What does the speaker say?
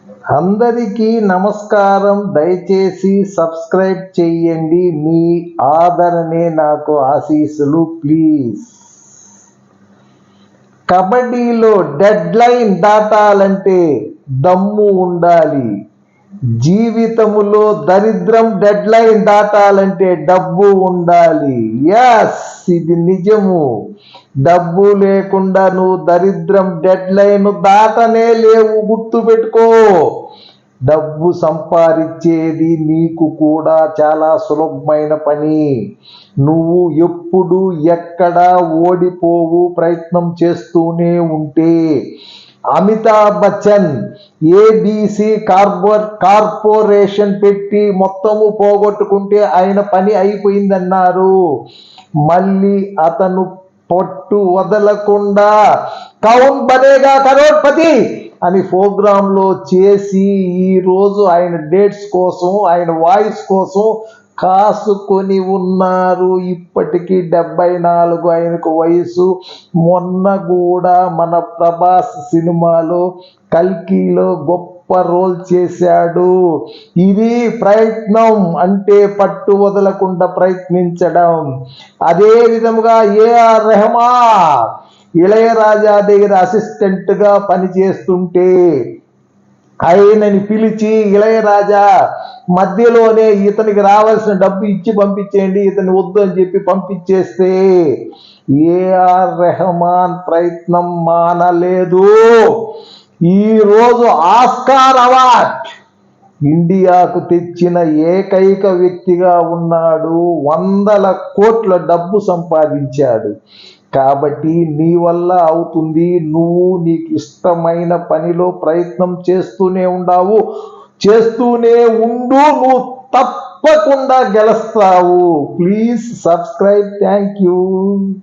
అందరికీ నమస్కారం. దయచేసి సబ్స్క్రైబ్ చేయండి. మీ ఆదరణే నాకు ఆశీస్సులు ప్లీజ్. కబడ్డీలో డెడ్ లైన్ దాటాలంటే దమ్ము ఉండాలి. జీవితములో దరిద్రం డెడ్ లైన్ దాటాలంటే డబ్బు ఉండాలి. ఎస్, ఇది నిజము. డబ్బు లేకుండా నువ్వు దరిద్రం డెడ్ లైన్ దాటనే లేవు. గుర్తు పెట్టుకో. డబ్బు సంపాదించేది నీకు కూడా చాలా సులభమైన పని. నువ్వు ఎప్పుడు ఎక్కడ ఓడిపోవు, ప్రయత్నం చేస్తూనే ఉంటే. అమితాబ్ బచ్చన్ ఏబిసి కార్పొరేషన్ పెట్టి మొత్తము పోగొట్టుకుంటే ఆయన పని అయిపోయిందన్నారు. మళ్ళీ అతను పట్టు వదలకుండా కౌన్ బనేగా కరోడ్పతి అని ప్రోగ్రాంలో చేసి ఈరోజు ఆయన డేట్స్ కోసం, ఆయన వాయిస్ కోసం కాసుకొని ఉన్నారు. ఇప్పటికీ 74 ఆయనకు వయసు. మొన్న కూడా మన ప్రభాస్ సినిమాలో కల్కిలో గొప్ప రోల్ చేశాడు. ఇది ప్రయత్నం అంటే పట్టు వదలకుండా ప్రయత్నించడం. అదే విధముగా ఏఆర్ రెహమాన్ ఇళయరాజా దగ్గర అసిస్టెంట్గా పనిచేస్తుంటే ఆయనని పిలిచి, ఇళయరాజా మధ్యలోనే ఇతనికి రావాల్సిన డబ్బు ఇచ్చి పంపించేయండి, ఇతని వద్దు అని చెప్పి పంపించేస్తే ఏఆర్ రెహమాన్ ప్రయత్నం మానలేదు. ఈరోజు ఆస్కార్ అవార్డ్ ఇండియాకు తెచ్చిన ఏకైక వ్యక్తిగా ఉన్నాడు. 100 కోట్ల డబ్బు సంపాదించాడు. కాబట్టి నీ వల్ల అవుతుంది. నువ్వు నీకు ఇష్టమైన పనిలో ప్రయత్నం చేస్తూనే ఉండు. నువ్వు తప్పకుండా గెలుస్తావు. Please subscribe. Thank you.